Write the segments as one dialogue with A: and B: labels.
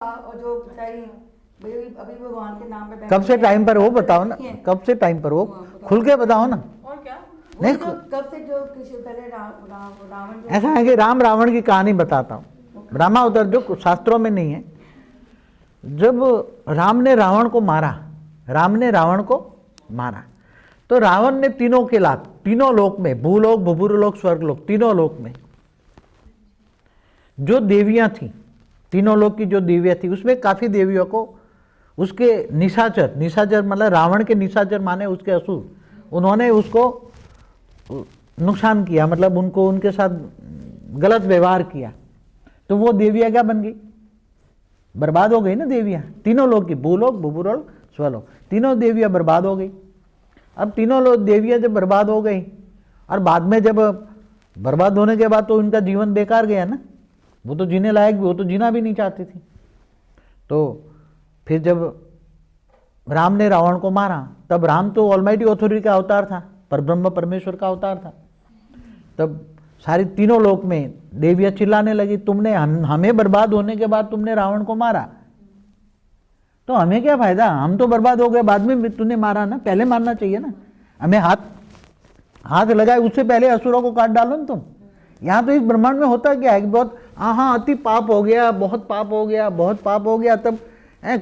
A: और जो बेचारी अभी भगवान के नाम पे
B: कब से टाइम पर वो बताओ ना, कब से टाइम पर वो खुल के बताओ ना।
A: और क्या
B: नहीं
A: कब से जो किसी पहले रावण
B: ऐसा है कि राम रावण की कहानी बताता हूँ, रामावतार जो शास्त्रों में नहीं है। जब राम ने रावण को मारा, राम ने रावण को मारा तो रावण ने तीनों के लाभ, तीनों लोक में, भूलोक भूभुरलोक स्वर्गलोक, तीनों लोक में जो देवियां थी, तीनों लोक की जो देवियां थी उसमें काफी देवियों को उसके निशाचर, निशाचर मतलब रावण के निशाचर माने उसके असुर, उन्होंने उसको नुकसान किया, मतलब उनको उनके साथ गलत व्यवहार किया। तो वो देवियां क्या बन गई? बर्बाद हो गई ना देवियां, तीनों लोग की, भूलोक भूभुरलोक स्वलोक, तीनों देवियां बर्बाद हो गई। अब तीनों लोग देवियां जब बर्बाद हो गई और बाद में जब बर्बाद होने के बाद तो उनका जीवन बेकार गया ना, वो तो जीने लायक भी, वो तो जीना भी नहीं चाहती थी। तो फिर जब राम ने रावण को मारा, तब राम तो ऑलमाइटी ऑथोरिटी का अवतार था, पर ब्रह्म परमेश्वर का अवतार था। तब सारी तीनों लोक में देवियां चिल्लाने लगी, तुमने हमें बर्बाद होने के बाद तुमने रावण को मारा, तो हमें क्या फायदा, हम तो बर्बाद हो गए, बाद में तूने मारा ना, पहले मारना चाहिए ना, हमें हाथ लगाए उससे पहले असुरों को काट डालो ना तुम। यहाँ तो इस ब्रह्मांड में होता क्या है कि बहुत अति पाप हो गया, बहुत पाप हो गया, बहुत पाप हो गया, तब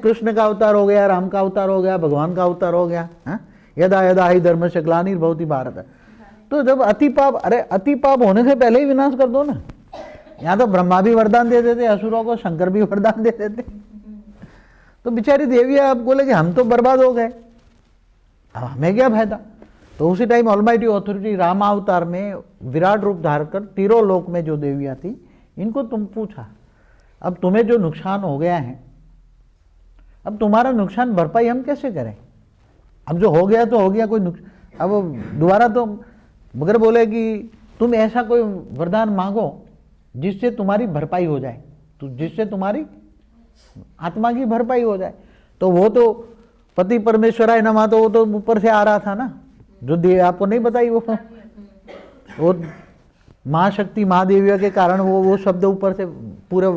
B: कृष्ण का अवतार हो गया, राम का अवतार हो गया, भगवान का अवतार हो गया। यदा यदा ही धर्मस्य ग्लानिर्भवति भारत। तो जब अति पाप, अरे अति पाप होने से पहले ही विनाश कर दो ना। यहाँ तो ब्रह्मा भी वरदान दे देते असुरों को, शंकर भी वरदान दे देते। तो बेचारी देवियां अब बोले कि हम तो बर्बाद हो गए, अब हमें क्या फायदा। तो उसी टाइम ऑलमाइटी ऑथोरिटी रामावतार में विराट रूप धार कर तीनों लोक में जो देवियां थी, इनको तुम पूछा, अब तुम्हें जो नुकसान हो गया है, अब तुम्हारा नुकसान भरपाई हम कैसे करें। अब जो हो गया तो हो गया, कोई नुकसान, अब दोबारा तो मगर बोले कि तुम ऐसा कोई वरदान मांगो जिससे तुम्हारी भरपाई हो जाए, तो जिससे तुम्हारी आत्मा की भरपाई हो जाए। तो वो तो पति परमेश्वराय नमः, तो वो तो ऊपर से आ रहा था ना, जो आपको नहीं बताई, वो महाशक्ति महादेविया के कारण वो शब्द ऊपर से पूरे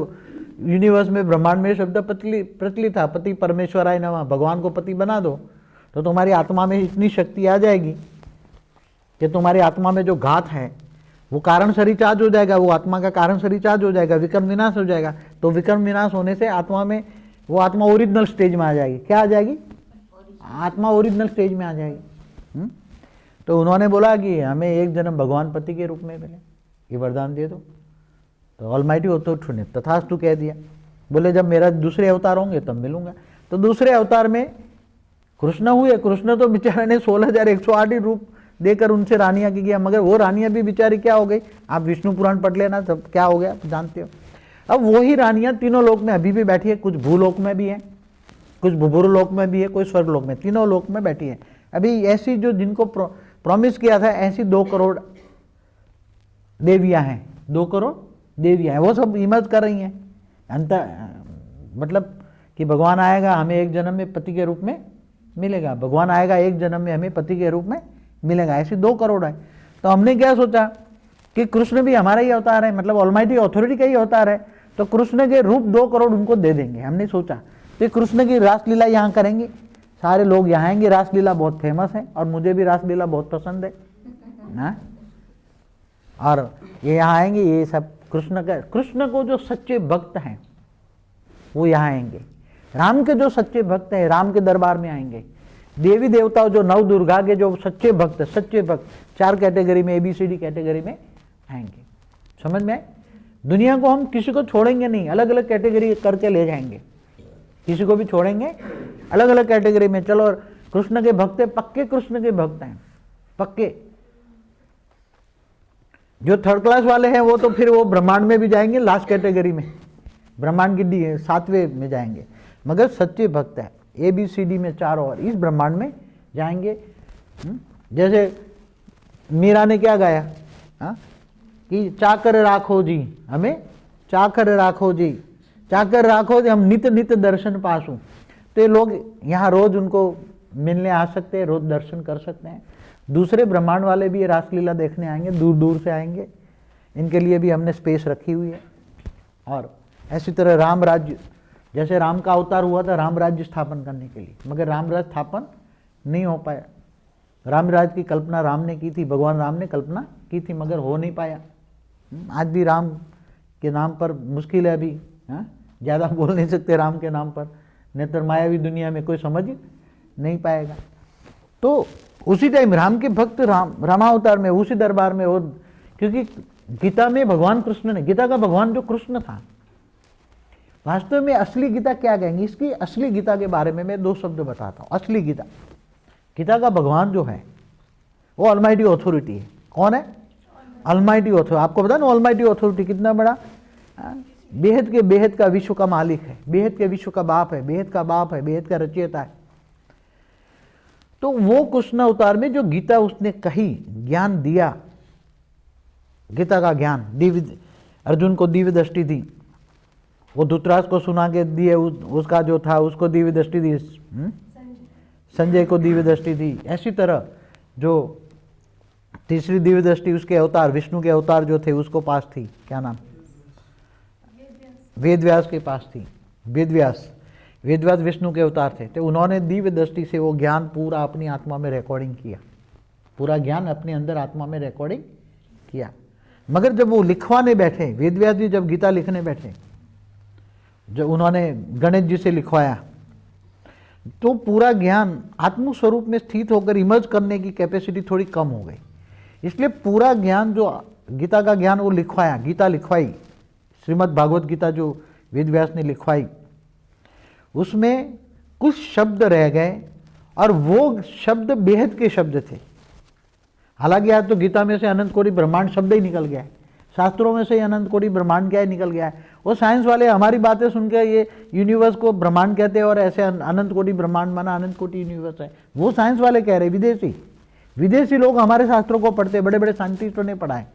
B: यूनिवर्स में, ब्रह्मांड में शब्द प्रचलित था, पति परमेश्वराय नमः, भगवान को पति बना दो तो तुम्हारी आत्मा में इतनी शक्ति आ जाएगी कि तुम्हारी आत्मा में जो घात है वो कारण से रिचार्ज हो जाएगा, वो आत्मा का कारण से रिचार्ज हो जाएगा, विक्रम विनाश हो जाएगा। तो विक्रम विनाश होने से आत्मा में, वो आत्मा ओरिजिनल स्टेज में आ जाएगी। क्या आ जाएगी? आत्मा ओरिजिनल स्टेज में आ जाएगी। तो उन्होंने बोला कि हमें एक जन्म भगवान पति के रूप में मिले, ये वरदान दे दो। तो ऑलमाइटी ऑथोरिटी ने तथास्तु कह दिया। बोले जब मेरा दूसरे अवतार होंगे तब मिलूंगा। तो दूसरे अवतार में कृष्ण हुए। कृष्ण तो बेचारे ने 16,108 रूप देकर उनसे रानियां की गया, मगर वो रानियां भी बेचारी क्या हो गई, आप विष्णु पुराण पढ़ लेना, तब क्या हो गया जानते हो। अब वही रानियां तीनों लोक में अभी भी बैठी है, कुछ भूलोक में भी है, कुछ भूभुरलोक में भी है, कोई स्वर्गलोक में, तीनों लोक में बैठी है। अभी ऐसी जो जिनको प्रॉमिस किया था, ऐसी 2 करोड़ देवियां हैं, 2 करोड़ देवियां हैं, वो सब इमर्ज कर रही हैं। मतलब कि भगवान आएगा, हमें एक जन्म में पति के रूप में मिलेगा, भगवान आएगा एक जन्म में हमें पति के रूप में मिलेगा, ऐसी 2 करोड़ है। तो हमने क्या सोचा कि कृष्ण भी हमारा ही अवतार है, मतलब ऑलमाइटी ऑथोरिटी का ही अवतार है, तो कृष्ण के रूप 2 करोड़ उनको दे देंगे। हमने सोचा तो कृष्ण की रासलीला यहाँ करेंगे, सारे लोग यहाँ आएंगे। रासलीला बहुत फेमस है और मुझे भी रासलीला बहुत पसंद है ना। और ये यहाँ आएंगे, ये सब कृष्ण को जो सच्चे भक्त हैं वो यहाँ आएंगे, राम के जो सच्चे भक्त हैं राम के दरबार में आएंगे। देवी देवताओं जो नव दुर्गा के जो सच्चे भक्त, सच्चे भक्त 4 कैटेगरी में, ABCD कैटेगरी में आएंगे। समझ में आए? दुनिया को हम किसी को छोड़ेंगे नहीं, अलग अलग कैटेगरी करके ले जाएंगे, किसी को भी छोड़ेंगे अलग अलग कैटेगरी में। चलो कृष्ण के भक्त है, पक्के कृष्ण के भक्त हैं, पक्के। जो 3rd क्लास वाले हैं वो तो फिर वो ब्रह्मांड में भी जाएंगे, लास्ट कैटेगरी में, ब्रह्मांड की 7वें में जाएंगे। मगर सच्चे भक्त है ABCD में 4 और इस ब्रह्मांड में जाएंगे। जैसे मीरा ने क्या गाया कि चाकर राखो जी, हमें चाकर राखो जी, चाकर राखो जी, हम नित नित दर्शन पासूं। तो ये लोग यहाँ रोज उनको मिलने आ सकते हैं, रोज दर्शन कर सकते हैं। दूसरे ब्रह्मांड वाले भी ये रासलीला देखने आएंगे, दूर दूर से आएंगे, इनके लिए भी हमने स्पेस रखी हुई है। और ऐसी तरह राम राज्य जैसे राम का अवतार हुआ था राम राज्य स्थापन करने के लिए, मगर राम राज्य स्थापन नहीं हो पाया। राम राज्य की कल्पना राम ने की थी, भगवान राम ने कल्पना की थी, मगर हो नहीं पाया। आज भी राम के नाम पर मुश्किल है अभी, ज़्यादा बोल नहीं सकते राम के नाम पर, नेत्र मायावी दुनिया में कोई समझ नहीं पाएगा। तो उसी टाइम राम के भक्त रामावतार में, उसी दरबार में, और क्योंकि गीता में भगवान कृष्ण ने, गीता का भगवान जो कृष्ण था, वास्तव में असली गीता क्या कहेंगे, इसकी असली गीता के बारे में मैं 2 शब्द बताता हूँ। असली गीता, गीता का भगवान जो है वो ऑलमाइटी ऑथोरिटी है। कौन है? Almighty authority. आपको पता ना ऑलमाइटी ऑथोरिटी कितना बड़ा, बेहद का विश्व का मालिक है, बेहद के विश्व का बाप है, बेहद का बाप है, बेहद का रचयिता है। तो वो कृष्ण अवतार में जो गीता उसने कही, ज्ञान दिया, गीता का ज्ञान, दिव्य, अर्जुन को दिव्य दृष्टि दी, वो धृतराष्ट्र को सुना के दिए, उसका जो था उसको दिव्य दृष्टि दी, संजय को दिव्य दृष्टि दी। ऐसी तरह जो तीसरी दिव्य दृष्टि उसके अवतार, विष्णु के अवतार जो थे उसको पास थी, क्या नाम, वेदव्यास के पास थी। वेदव्यास विष्णु के अवतार थे, तो उन्होंने दिव्य दृष्टि से वो ज्ञान पूरा अपनी आत्मा में रिकॉर्डिंग किया, पूरा ज्ञान अपने अंदर आत्मा में रिकॉर्डिंग किया। मगर जब वो लिखवाने बैठे, वेदव्यास जी जब गीता लिखने बैठे, जब उन्होंने गणेश जी से लिखवाया, तो पूरा ज्ञान आत्म स्वरूप में स्थित होकर इमर्ज करने की कैपेसिटी थोड़ी कम हो गई। इसलिए पूरा ज्ञान जो गीता का ज्ञान वो लिखवाया, गीता लिखवाई, श्रीमद् भागवत गीता जो वेदव्यास ने लिखवाई, उसमें कुछ शब्द रह गए और वो शब्द बेहद के शब्द थे। हालांकि आज तो गीता में से अनंत कोटि ब्रह्मांड शब्द ही निकल गया है, शास्त्रों में से ही अनंत कोटि ब्रह्मांड क्या है निकल गया है। वो साइंस वाले हमारी बातें सुन के ये यूनिवर्स को ब्रह्मांड कहते हैं और ऐसे अनंत कोटि ब्रह्मांड माना अनंत कोटि यूनिवर्स है, वो साइंस वाले कह रहे। विदेशी लोग हमारे शास्त्रों को पढ़ते, बड़े बड़े साइंटिस्टों ने पढ़ा है।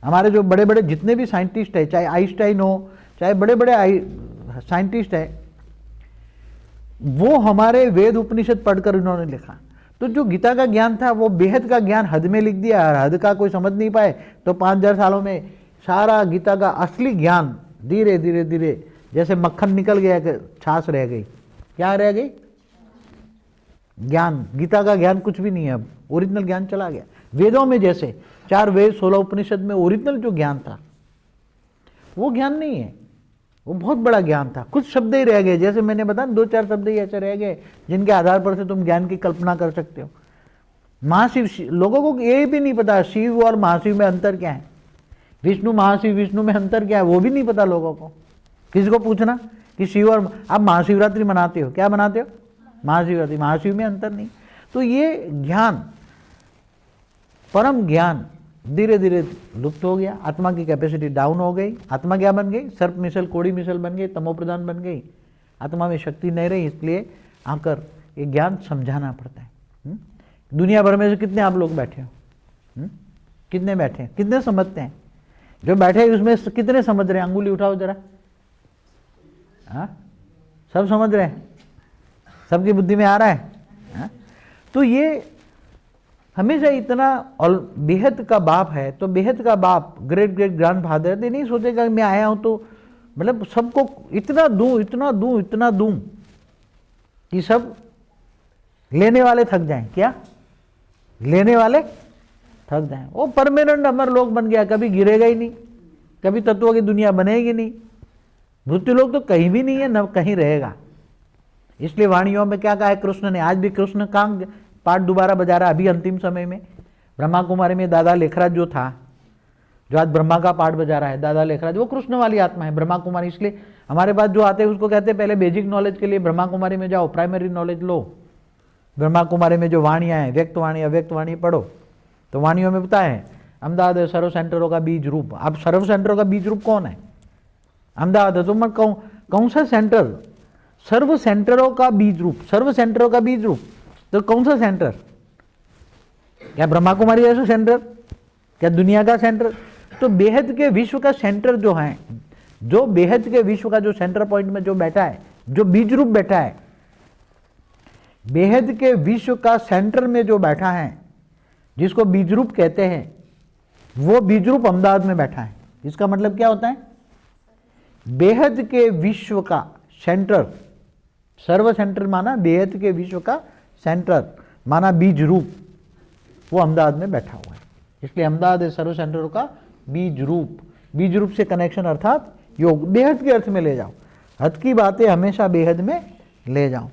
B: हमारे जो बड़े बड़े जितने भी साइंटिस्ट है, चाहे आइंस्टाइन हो, चाहे बड़े बड़े साइंटिस्ट है, वो हमारे वेद उपनिषद पढ़कर उन्होंने लिखा। तो जो गीता का ज्ञान था वो बेहद का ज्ञान हद में लिख दिया, और हद का कोई समझ नहीं पाए तो 5000 सालों में सारा गीता का असली ज्ञान धीरे धीरे धीरे जैसे मक्खन निकल गया, छाछ रह गई। क्या रह गई? ज्ञान। गीता का ज्ञान कुछ भी नहीं है, अब ओरिजिनल ज्ञान चला गया। वेदों में जैसे 4 वेद 16 उपनिषद में ओरिजिनल जो ज्ञान था वो ज्ञान नहीं है, वो बहुत बड़ा ज्ञान था। कुछ शब्द ही रह गए, जैसे मैंने बताया 2-4 शब्द ही ऐसे रह गए जिनके आधार पर से तुम ज्ञान की कल्पना कर सकते हो। महाशिव, लोगों को ये भी नहीं पता शिव और महाशिव में अंतर क्या है, विष्णु महाशिव विष्णु में अंतर क्या है, वो भी नहीं पता लोगों को। किसी को पूछना कि शिव और, आप महाशिवरात्रि मनाते हो, क्या मनाते हो? महाशिवरात्रि। महाशिव में अंतर नहीं। तो ये ज्ञान, परम ज्ञान धीरे धीरे लुप्त हो गया, आत्मा की कैपेसिटी डाउन हो गई। आत्मा क्या बन गई? सर्प मिसल, कोड़ी मिसल बन गई, तमोप्रधान बन गई, आत्मा में शक्ति नहीं रही। इसलिए आकर ये ज्ञान समझाना पड़ता है। दुनिया भर में से कितने आप लोग बैठे हो? कितने बैठे हैं? कितने समझते हैं? जो बैठे हैं उसमें कितने समझ रहे हैं? अंगुली उठाओ जरा। हाँ, सब समझ रहे हैं? सबकी बुद्धि में आ रहा है? हाँ? तो ये हमेशा इतना, और बेहद का बाप है तो बेहद का बाप, ग्रेट ग्रेट ग्रैंड फादर, ये नहीं सोचेगा मैं आया हूं तो मतलब सबको इतना दूं इतना दूं इतना दूं कि सब लेने वाले थक जाएं। क्या? लेने वाले थक जाएं। वो परमानेंट अमर लोग बन गया, कभी गिरेगा ही नहीं, कभी तत्वों की दुनिया बनेगी नहीं। मृत्यु लोग तो कहीं भी नहीं है, न कहीं रहेगा। इसलिए वाणियों में क्या कहा है कृष्ण ने? आज भी कृष्ण का पाठ दोबारा बजा रहा है अभी अंतिम समय में। ब्रह्मा कुमारी में दादा लेखराज जो था, जो आज ब्रह्मा का पाठ बजा रहा है, दादा लेखराज, वो कृष्ण वाली आत्मा है, ब्रह्मा कुमारी। इसलिए हमारे पास जो आते हैं उसको कहते हैं पहले बेसिक नॉलेज के लिए ब्रह्मा कुमारी में जाओ, प्राइमरी नॉलेज लो। ब्रह्मा कुमारी में जो वाणियाँ हैं, व्यक्त वाणी अव्यक्त वाणी पढ़ो। तो वाणियों में बताया है अहमदाबाद सर्व सेंटरों का बीज रूप। अब सर्व सेंटरों का बीज रूप कौन है? अहमदाबाद है। तो मैं कहूँ कौन सा सेंटर? सर्व सेंटरों का बीज रूप, सर्व सेंटरों का बीज रूप। तो कौन सा सेंटर? क्या ब्रह्मा कुमारी जैसा सेंटर? क्या दुनिया का सेंटर? तो बेहद के विश्व का सेंटर जो है, जो बेहद के विश्व का जो सेंटर पॉइंट में जो बैठा है, जो बीज रूप बैठा है, बेहद के विश्व का सेंटर में जो बैठा है, जिसको बीज रूप कहते हैं, वो बीज रूप अहमदाबाद में बैठा है। इसका मतलब क्या होता है? बेहद के विश्व का सेंटर, सर्व सेंटर माना बेहद के विश्व का सेंटर माना बीज रूप, वो अहमदाबाद में बैठा हुआ है। इसलिए अहमदाबाद है सर्व सेंटरों का बीज रूप। बीज रूप से कनेक्शन अर्थात योग, बेहद के अर्थ में ले जाओ, हद की बातें हमेशा बेहद में ले जाओ।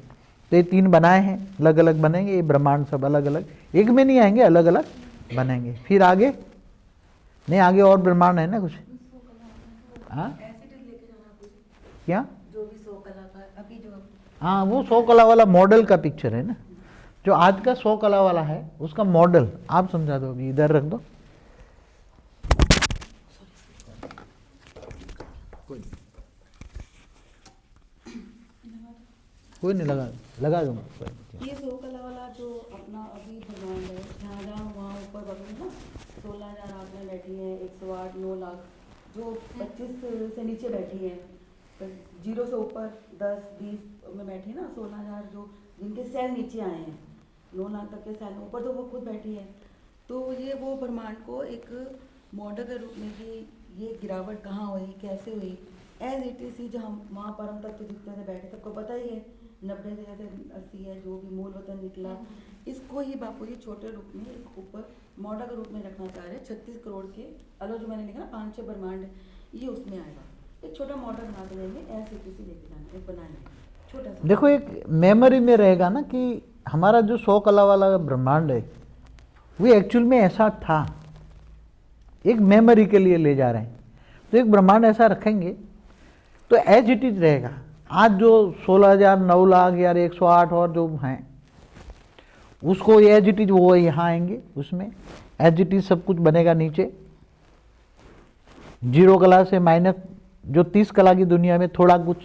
B: तो ये 3 बनाए हैं, अलग अलग बनेंगे, ये ब्रह्मांड सब अलग अलग, एक में नहीं आएंगे, अलग अलग बनेंगे। फिर आगे नहीं, आगे और ब्रह्मांड है ना कुछ। हाँ क्या,
A: जो भी 100 कला का अभी जो
B: हाँ वो 100 कला वाला मॉडल का पिक्चर है ना, जो आज का 100 कला वाला है उसका मॉडल आप समझा दो, अभी इधर रख दो। कोई नहीं, लगा दूंगा।
A: ये 100 कला वाला जो अपना अभी ब्रह्मांड है, जहाँ जहाँ वहाँ ऊपर बगल में ना 16,000 आत्माएं बैठी हैं, 108 9 लाख जो 25 से नीचे बैठी हैं, 0 से ऊपर 10 20 में बैठी है ना 16,000 जो जिनके सेल नीचे आए हैं, 9 लाख तक के सेल ऊपर तो वो खुद बैठी है। तो ये वो ब्रह्मांड को एक मॉडल के रूप में कि ये गिरावट कहाँ हुई, कैसे हुई, एज इट इज जो हम वहाँ परम तक तो जितने से बैठे सबको पता ही है, 90 से जैसे 80 है जो भी मूल वतन निकला, इसको ही बापू जी छोटे रूप में एक ऊपर मॉडल के रूप में रखना चाह रहे हैं। 36 करोड़ के अलग जो मैंने लिखा ना 5-6 ब्रह्मांड, ये उसमें आएगा। एक छोटा मॉडल बना के देंगे, ऐसे किसी लेके जाना, एक बनाएंगे छोटा सा।
B: देखो एक मेमोरी में रहेगा ना कि हमारा जो 100 कला वाला ब्रह्मांड है वो एक्चुअल में ऐसा था, एक मेमोरी के लिए ले जा रहे हैं। तो एक ब्रह्मांड ऐसा रखेंगे तो एज इट इज रहेगा। आज जो 16,000 9 लाख या 108 और जो हैं उसको एज इट इज वो यहाँ आएंगे, उसमें एज इट इज सब कुछ बनेगा नीचे। 0 कला से माइनस जो 30 कला की दुनिया में थोड़ा कुछ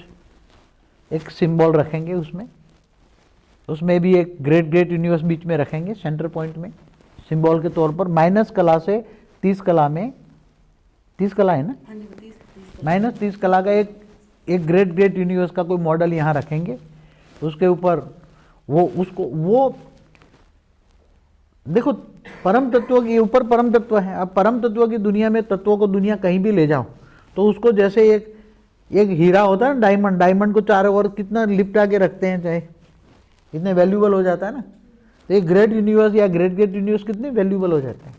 B: एक सिंबल रखेंगे, उसमें भी एक ग्रेट यूनिवर्स बीच में रखेंगे सेंटर पॉइंट में सिंबल के तौर पर। माइनस कला से 30 कला में, 30 कला है ना, माइनस 30 कला का एक ग्रेट यूनिवर्स का कोई मॉडल यहाँ रखेंगे। उसके ऊपर वो देखो परम तत्व के ऊपर परम तत्व है। अब परम तत्व की दुनिया में तत्वों को दुनिया कहीं भी ले जाओ तो उसको जैसे एक हीरा होता है ना, डायमंड को चारों ओर कितना लिपटा के रखते हैं, चाहे कितने वैल्यूबल हो जाता है ना। तो एक ग्रेट यूनिवर्स या ग्रेट यूनिवर्स कितने वैल्यूबल हो जाते हैं।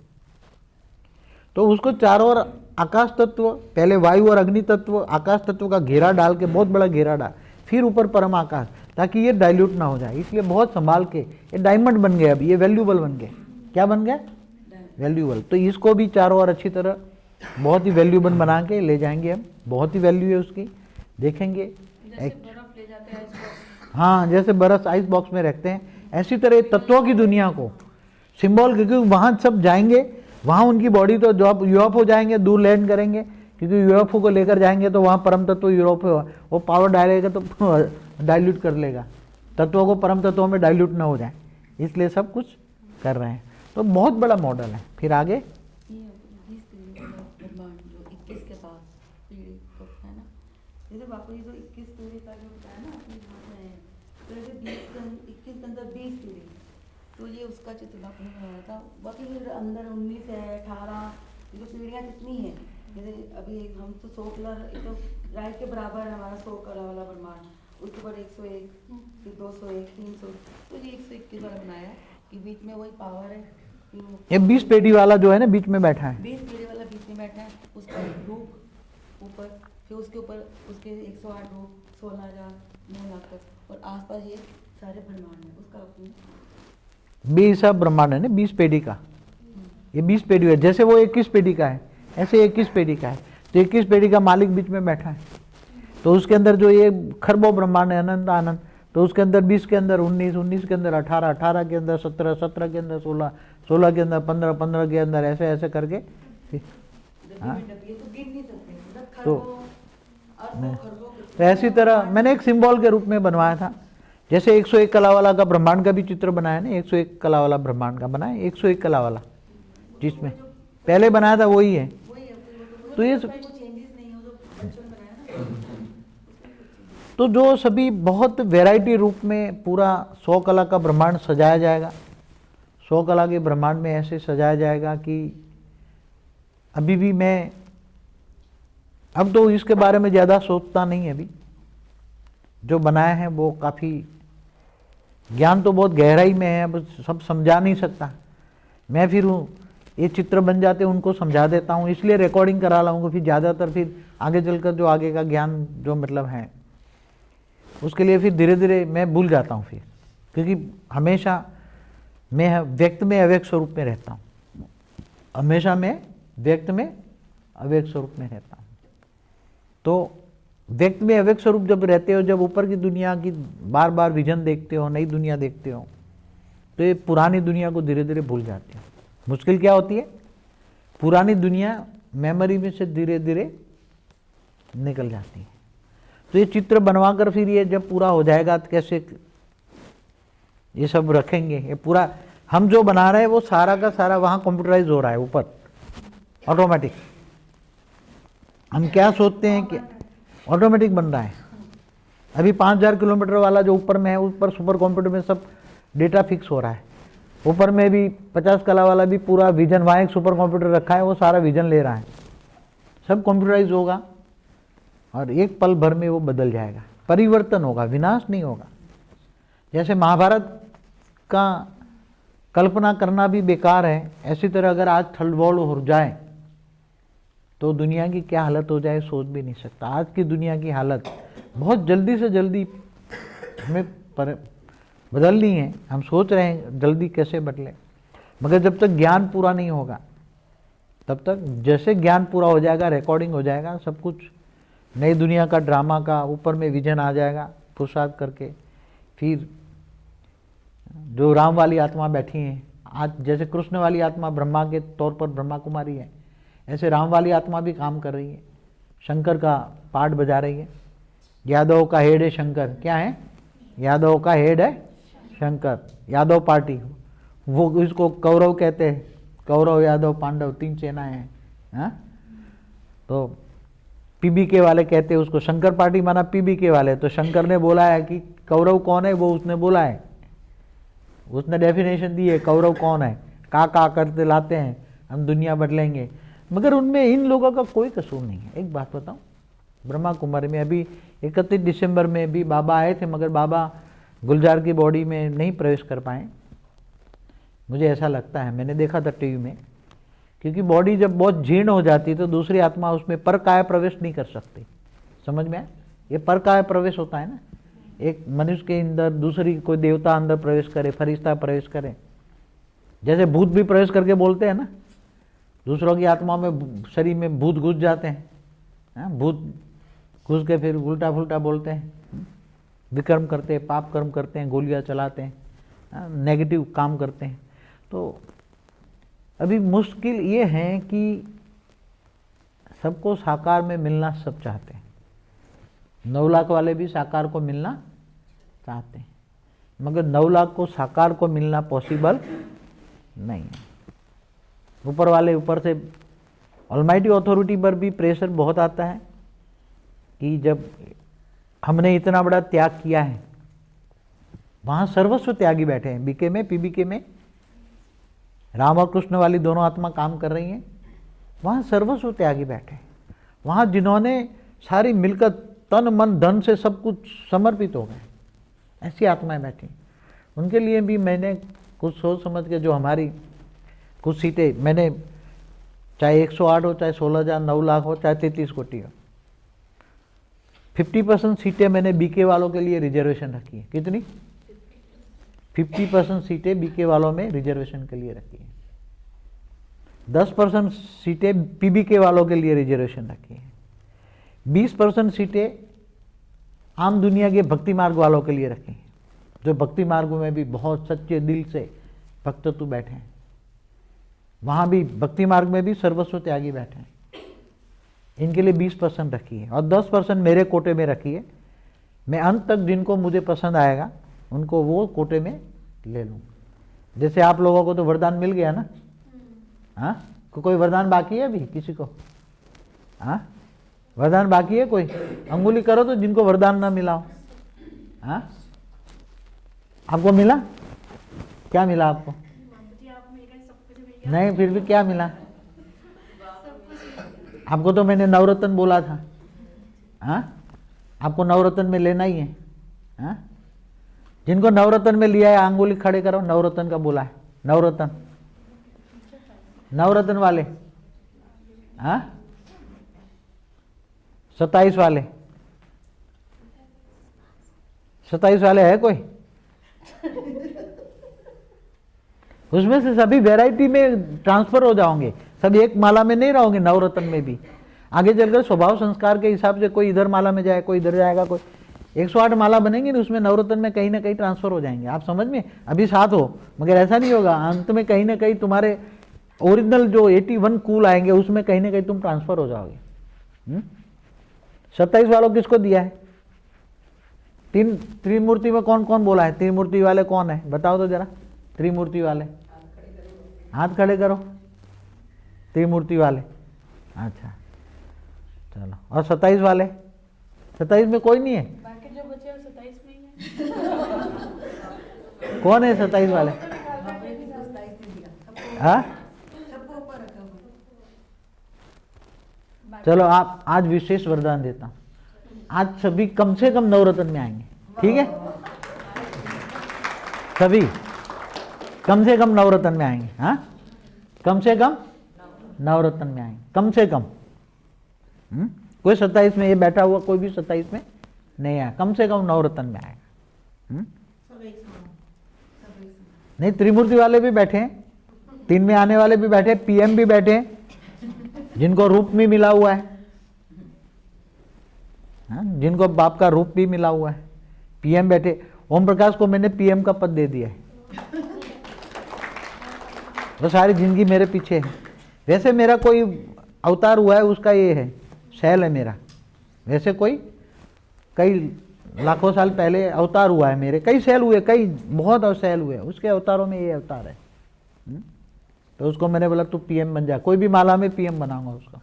B: तो उसको चारों ओर आकाश तत्व, पहले वायु और अग्नि तत्व, आकाश तत्व का घेरा डाल के, बहुत बड़ा घेरा डाल, फिर ऊपर परम आकाश, ताकि ये डाइल्यूट ना हो जाए। इसलिए बहुत संभाल के ये डायमंड बन गया, अभी ये वैल्यूबल बन गए। क्या बन गया? वैल्यूबल। तो इसको भी चारों ओर अच्छी तरह बहुत ही वैल्यूबल बना के ले जाएंगे हम। बहुत ही वैल्यू है उसकी, देखेंगे।
A: बर्फ ले जाते हैं
B: हाँ, जैसे बर्फ आइस बॉक्स में रखते हैं, ऐसी तरह तत्वों की दुनिया को सिंबल, क्योंकि वहाँ सब जाएंगे, वहाँ उनकी बॉडी तो जो यूरोप हो जाएंगे, दूर लैंड करेंगे, क्योंकि यूरोप को लेकर जाएंगे तो वहाँ परम तत्व यूरोप है, वो पावर डालेगा तो डाइल्यूट कर लेगा, तत्वों को परम तत्वों में डाइल्यूट ना हो जाए, इसलिए सब कुछ कर रहे हैं। तो बहुत बड़ा मॉडल है। फिर आगे
A: जो 21 के बाद पीढ़ी को है ना, जैसे बापू जी जो 21 पीढ़ी का जो बताया ना अपने यहाँ में, तो जैसे 21 के अंदर 20 पीढ़ी, तो ये उसका चित्र बापू ने बनाया था। बाकी फिर अंदर 19 है, 18, ये जो पीढ़ियाँ कितनी हैं, जैसे अभी हम तो 100 कला, एक तो राय के बराबर है हमारा 100 कला वाला ब्रह्मांड, उसके बाद 101, फिर 201, 300, तो ये 121 वाला बनाया कि बीच में वही पावर है।
B: ये 20 पेटी वाला जो है ना बीच में बैठा है,
A: 20 पीढ़ी वाला बीच में बैठा है, उसका एक रूप ऊपर, फिर उसके ऊपर उसके 108 रूप, 16,000 9 लाख तक, और आसपास ये सारे ब्रह्मांड है उसका अपनी
B: 20 ब्रह्मांड है ना, 20 पेटी का। ये 20 पेटी है, जैसे वो 21 पेटी का है ऐसे 21 पेटी का है। तो 21 पेटी का मालिक बीच में बैठा है, तो उसके अंदर जो ये खरबों ब्रह्मांड है, अनंत आनंद, तो उसके अंदर 20 के अंदर 19, 19 के अंदर 18, 18 के अंदर 17, 17 के अंदर 16, 16 के अंदर 15, 15 के अंदर ऐसे ऐसे करके हाँ। तो ऐसी तरह मैंने एक सिंबल के रूप में बनवाया था। जैसे 101 कला वाला का ब्रह्मांड का भी चित्र बनाया ना, 101 कला वाला ब्रह्मांड का बनाया, 101 कला वाला जिसमें पहले बनाया था वही है। तो ये तो जो सभी बहुत वैरायटी रूप में पूरा 100 कला का ब्रह्मांड सजाया जाएगा। 100 कला के ब्रह्मांड में ऐसे सजाया जाएगा कि अभी भी मैं अब तो इसके बारे में ज़्यादा सोचता नहीं है अभी, जो बनाए हैं वो काफ़ी, ज्ञान तो बहुत गहराई में है, अब सब समझा नहीं सकता मैं, फिर ये चित्र बन जाते उनको समझा देता हूँ, इसलिए रिकॉर्डिंग करा लाऊंगा, फिर ज़्यादातर फिर आगे चलकर जो आगे का ज्ञान जो मतलब है उसके लिए फिर धीरे धीरे मैं भूल जाता हूँ फिर, क्योंकि हमेशा मैं व्यक्त में अव्यक्त स्वरूप में रहता हूँ, हमेशा मैं व्यक्त में अव्यक्त स्वरूप में रहता हूँ। तो व्यक्त में अव्यक्त स्वरूप जब रहते हो, जब ऊपर की दुनिया की बार बार विजन देखते हो, नई दुनिया देखते हो, तो ये पुरानी दुनिया को धीरे धीरे भूल जाते हो। मुश्किल क्या होती है, पुरानी दुनिया मेमोरी में से धीरे धीरे निकल जाती है। तो ये चित्र बनवा कर फिर ये जब पूरा हो जाएगा तो कैसे ये सब रखेंगे, ये पूरा हम जो बना रहे हैं वो सारा का सारा वहाँ कंप्यूटराइज हो रहा है ऊपर ऑटोमेटिक। हम क्या सोचते हैं कि ऑटोमेटिक बन रहा है। अभी 5000 किलोमीटर वाला जो ऊपर में है, ऊपर सुपर कंप्यूटर में सब डेटा फिक्स हो रहा है। ऊपर में भी 50 कला वाला भी पूरा विजन, वहाँ एक सुपर कंप्यूटर रखा है, वो सारा विजन ले रहा है, सब कंप्यूटराइज होगा और एक पल भर में वो बदल जाएगा, परिवर्तन होगा, विनाश नहीं होगा। जैसे महाभारत का कल्पना करना भी बेकार है, ऐसी तरह अगर आज थलबोल हो जाए तो दुनिया की क्या हालत हो जाए सोच भी नहीं सकता। आज की दुनिया की हालत बहुत जल्दी से जल्दी हमें बदलनी है, हम सोच रहे हैं जल्दी कैसे बदले, मगर जब तक ज्ञान पूरा नहीं होगा तब तक, जैसे ज्ञान पूरा हो जाएगा, रिकॉर्डिंग हो जाएगा, सब कुछ नई दुनिया का ड्रामा का ऊपर में विजन आ जाएगा पुरुषार्थ करके। फिर जो राम वाली आत्मा बैठी हैं आज, जैसे कृष्ण वाली आत्मा ब्रह्मा के तौर पर ब्रह्मा कुमारी है, ऐसे राम वाली आत्मा भी काम कर रही है, शंकर का पार्ट बजा रही है। यादव का हेड है शंकर, क्या है, यादव का हेड है शंकर, यादव पार्टी, वो इसको कौरव कहते हैं, कौरव यादव पांडव 3 सेनाएं हैं। हाँ, तो पीबीके वाले कहते हैं उसको शंकर पार्टी, माना पीबीके वाले। तो शंकर ने बोला है कि कौरव कौन है, वो उसने बोला है, उसने डेफिनेशन दी है कौरव कौन है, का करते लाते हैं, हम दुनिया बदलेंगे, मगर उनमें इन लोगों का कोई कसूर नहीं है। एक बात बताऊं, ब्रह्मा कुमारी में अभी 31 दिसंबर में भी बाबा आए थे, मगर बाबा गुलजार की बॉडी में नहीं प्रवेश कर पाए, मुझे ऐसा लगता है, मैंने देखा था टीवी में, क्योंकि बॉडी जब बहुत जीर्ण हो जाती है तो दूसरी आत्मा उसमें पर काय प्रवेश नहीं कर सकती। समझ में आया, ये पर काय प्रवेश होता है ना, एक मनुष्य के अंदर दूसरी कोई देवता अंदर प्रवेश करे, फरिश्ता प्रवेश करे, जैसे भूत भी प्रवेश करके बोलते हैं ना, दूसरों की आत्मा में शरीर में भूत घुस जाते हैं, भूत घुस के फिर उल्टा फुल्टा बोलते हैं, विक्रम करते हैं, पाप कर्म करते हैं, गोलियां चलाते हैं, नेगेटिव काम करते हैं। तो अभी मुश्किल ये है कि सबको साकार में मिलना सब चाहते हैं, 9 लाख वाले भी साकार को मिलना चाहते हैं, मगर 9 लाख को साकार को मिलना पॉसिबल नहीं है। ऊपर वाले ऊपर से ऑलमाइटी अथॉरिटी पर भी प्रेशर बहुत आता है कि जब हमने इतना बड़ा त्याग किया है, वहाँ सर्वस्व त्यागी बैठे हैं, बीके में पीबीके में राम और कृष्ण वाली दोनों आत्मा काम कर रही हैं, वहाँ सर्वस्व त्यागी बैठे हैं। वहाँ जिन्होंने सारी मिलकत तन मन धन से सब कुछ समर्पित हो गए, ऐसी आत्माएं बैठी, उनके लिए भी मैंने कुछ सोच समझ के, जो हमारी कुछ सीटें, मैंने चाहे 108 हो, चाहे 16,000, 9 लाख हो, चाहे 33 कोटि हो, 50% सीटें मैंने बीके वालों के लिए रिजर्वेशन रखी है। कितनी? 50% सीटें बीके वालों में रिजर्वेशन के लिए रखी है, 10% सीटें पीबीके वालों के लिए रिजर्वेशन रखी है, 20% सीटें आम दुनिया के भक्ति मार्ग वालों के लिए रखी हैं, जो भक्ति मार्ग में भी बहुत सच्चे दिल से भक्त तू बैठे हैं, वहाँ भी भक्ति मार्ग में भी सर्वस्व त्यागी बैठे हैं, इनके लिए 20% रखी है, और 10% मेरे कोटे में रखी है। मैं अंत तक जिनको मुझे पसंद आएगा उनको वो कोटे में ले लूँगा। जैसे आप लोगों को तो वरदान मिल गया ना, हाँ, कोई वरदान बाकी है अभी किसी को? हाँ, वरदान बाकी है कोई? अंगुली करो तो जिनको वरदान ना मिला हो। हाँ, आपको मिला? क्या मिला आपको? नहीं, फिर भी क्या मिला आपको? तो मैंने नवरत्न बोला था। हाँ, आपको नवरत्न में लेना ही है। हाँ? जिनको नवरत्न में लिया है आंगुली खड़े करो, नवरत्न का बोला है, नवरत्न, नवरत्न वाले, हाँ 27 वाले, 27 वाले है कोई? उसमें से सभी वैरायटी में ट्रांसफर हो जाओगे, सब एक माला में नहीं रहोगे, नवरत्न में भी आगे चलकर स्वभाव संस्कार के हिसाब से कोई इधर माला में जाए, कोई इधर जाएगा, कोई 108 माला बनेंगी ना, उसमें नवरत्न में कहीं ना कहीं ट्रांसफर हो जाएंगे। आप समझ में अभी साथ हो, मगर ऐसा नहीं होगा, अंत में कहीं ना कहीं तुम्हारे ओरिजिनल जो 81 कूल आएंगे उसमें कहीं ना कहीं तुम ट्रांसफर हो जाओगे। 27 वालों किसको दिया है? त्रिमूर्ति में कौन कौन बोला है? त्रिमूर्ति वाले कौन है बताओ तो जरा, त्रिमूर्ति वाले हाथ खड़े करो, त्रिमूर्ति वाले, अच्छा चलो। और 27 वाले, 27 में कोई नहीं है?
C: बाकी जो बचे 27 में ही है।
B: कौन है 27 वाले? हाँ चलो, आप आज विशेष वरदान देता हूं, आज सभी कम से कम नवरत्न में आएंगे, ठीक है? सभी कम से कम नवरत्न में आएंगे, हाँ कम से कम नवरत्न में आएंगे, कम से कम। कोई 27 में ये बैठा हुआ कोई भी 27 में नहीं आया, कम से कम नवरत्न में आएगा। नहीं, त्रिमूर्ति वाले भी बैठे हैं, 3 में आने वाले भी बैठे, पीएम भी बैठे हैं, जिनको रूप भी मिला हुआ है, जिनको बाप का रूप भी मिला हुआ है, पीएम बैठे। ओम प्रकाश को मैंने पीएम का पद दे दिया है, वो सारी जिंदगी मेरे पीछे है। वैसे मेरा कोई अवतार हुआ है उसका ये है, शैल है मेरा, वैसे कोई कई लाखों साल पहले अवतार हुआ है मेरे, कई शैल हुए, कई बहुत शैल हुए, उसके अवतारों में ये अवतार है। तो उसको मैंने बोला तू पीएम बन जा, कोई भी माला में पीएम बनाऊंगा उसको।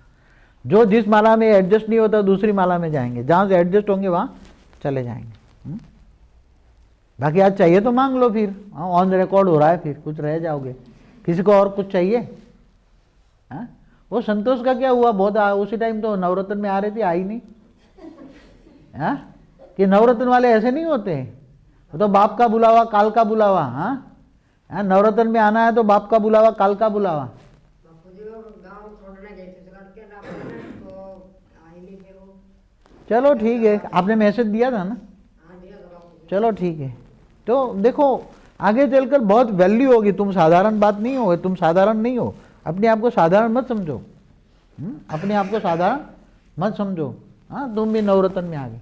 B: जो जिस माला में एडजस्ट नहीं होता दूसरी माला में जाएंगे, जहां से एडजस्ट होंगे वहां चले जाएंगे। बाकी आज चाहिए तो मांग लो, फिर ऑन रिकॉर्ड हो रहा है, फिर कुछ रह जाओगे। किसी को और कुछ चाहिए? हाँ वो संतोष का क्या हुआ, बहुत उसी टाइम तो नवरत्न में आ रही थी, आई नहीं। हाँ कि नवरत्न वाले ऐसे नहीं होते, वो तो बाप का बुलावा काल का बुलावा। हाँ नवरत्न में आना है तो बाप का बुलावा काल का बुलावा। चलो ठीक है, आपने मैसेज दिया था ना, चलो ठीक है। तो देखो आगे चलकर बहुत वैल्यू होगी, तुम साधारण बात नहीं हो, तुम साधारण नहीं हो, अपने आप को साधारण मत समझो, अपने आप को साधारण मत समझो। हाँ तुम भी नवरत्न में आ गए,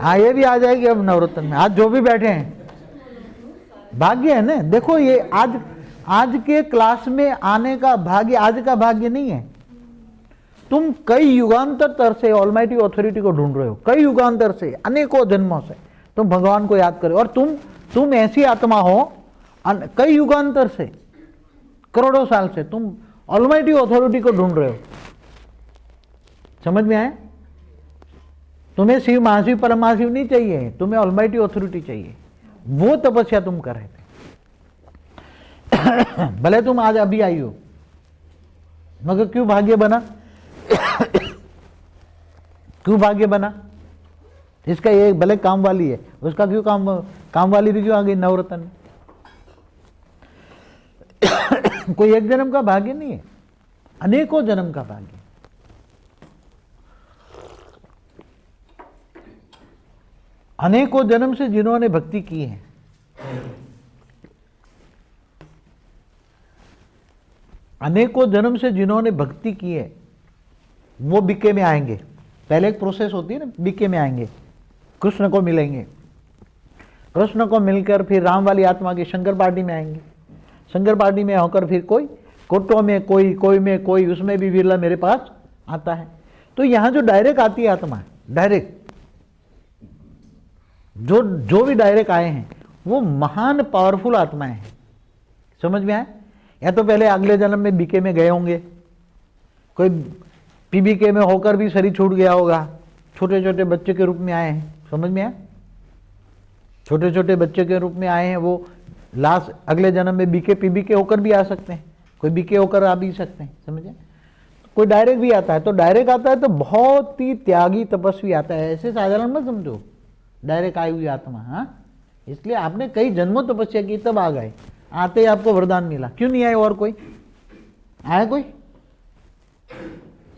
B: हाँ ये भी आ जाएगी अब नवरत्न में। आज जो भी बैठे हैं भाग्य है ना। देखो ये आज के क्लास में आने का भाग्य आज का भाग्य नहीं है। तुम कई युगांतर से ऑलमाइटी ऑथोरिटी को ढूंढ रहे हो, कई युगांतर से, अनेकों जन्मों से तुम भगवान को याद करो, और तुम ऐसी आत्मा हो, कई युगांतर से, करोड़ों साल से तुम ऑलमाइटी ऑथोरिटी को ढूंढ रहे हो। समझ में आए? तुम्हें शिव महाशिव परमाशिव नहीं चाहिए, तुम्हें ऑलमाइटी ऑथोरिटी चाहिए। वो तपस्या तुम कर रहे थे। भले तुम आज अभी आई हो, मगर क्यों भाग्य बना? क्यों भाग्य बना? इसका ये भले काम वाली है, उसका क्यों काम वाली भी क्यों आ गई नवरत्न में? कोई एक जन्म का भाग्य नहीं है, अनेकों जन्म का भाग्य। अनेकों जन्म से जिन्होंने भक्ति की है, अनेकों जन्म से जिन्होंने भक्ति की है, वो बीके में आएंगे। पहले एक प्रोसेस होती है ना, बीके में आएंगे, कृष्ण को मिलेंगे, कृष्ण को मिलकर फिर राम वाली आत्मा की शंकर पार्टी में आएंगे, शंकर पार्टी में होकर फिर कोई कोटो में, कोई में, कोई उसमें भी विरला मेरे पास आता है। तो यहां जो डायरेक्ट आती है आत्मा, डायरेक्ट जो भी डायरेक्ट आए हैं वो महान पावरफुल आत्माएं हैं। समझ में आए? या तो पहले अगले जन्म में बीके में गए होंगे, कोई पीबीके में होकर भी शरीर छूट गया होगा, छोटे छोटे बच्चे के रूप में आए हैं। समझ में आए? छोटे छोटे बच्चे के रूप में आए हैं, वो लास्ट अगले जन्म में बीके पीबीके होकर भी आ सकते हैं, कोई बीके होकर आ भी सकते हैं। समझे? कोई डायरेक्ट भी आता है, तो डायरेक्ट आता है तो बहुत ही त्यागी तपस्वी आता है, ऐसे साधारण मत समझो डायरेक्ट आई हुई आत्मा। हाँ, इसलिए आपने कई जन्मों तपस्या की तब आ गए, आते ही आपको वरदान मिला। क्यों नहीं आए? और कोई आया? कोई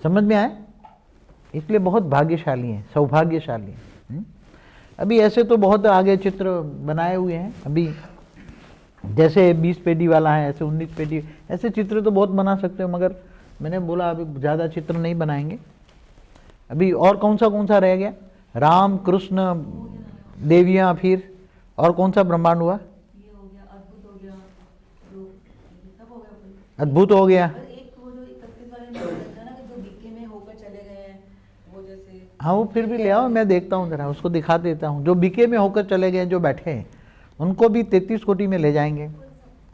B: समझ में आए? इसलिए बहुत भाग्यशाली हैं, सौभाग्यशाली हैं। अभी ऐसे तो बहुत आगे चित्र बनाए हुए हैं, अभी जैसे 20 पेटी वाला है, ऐसे 19 पेटी, ऐसे चित्र तो बहुत बना सकते हो, मगर मैंने बोला अभी ज़्यादा चित्र नहीं बनाएंगे। अभी और कौन सा रह गया? राम, कृष्ण, देवियाँ, फिर और कौन सा ब्रह्मांड हुआ?
A: ये हो गया, अद्भुत हो गया, जो सब हो गया भाई।
B: अद्भुत हो गया।
A: पर एक वो जो 31 वाले में रहता है ना, कि जो बीके में होकर चले गए हैं, वो जैसे
B: हाँ, वो फिर भी ले आओ, मैं देखता हूँ जरा, उसको दिखा देता हूँ। जो बीके में होकर चले गए, जो बैठे हैं, उनको भी 33 कोटि में ले जाएंगे,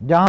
B: जहाँ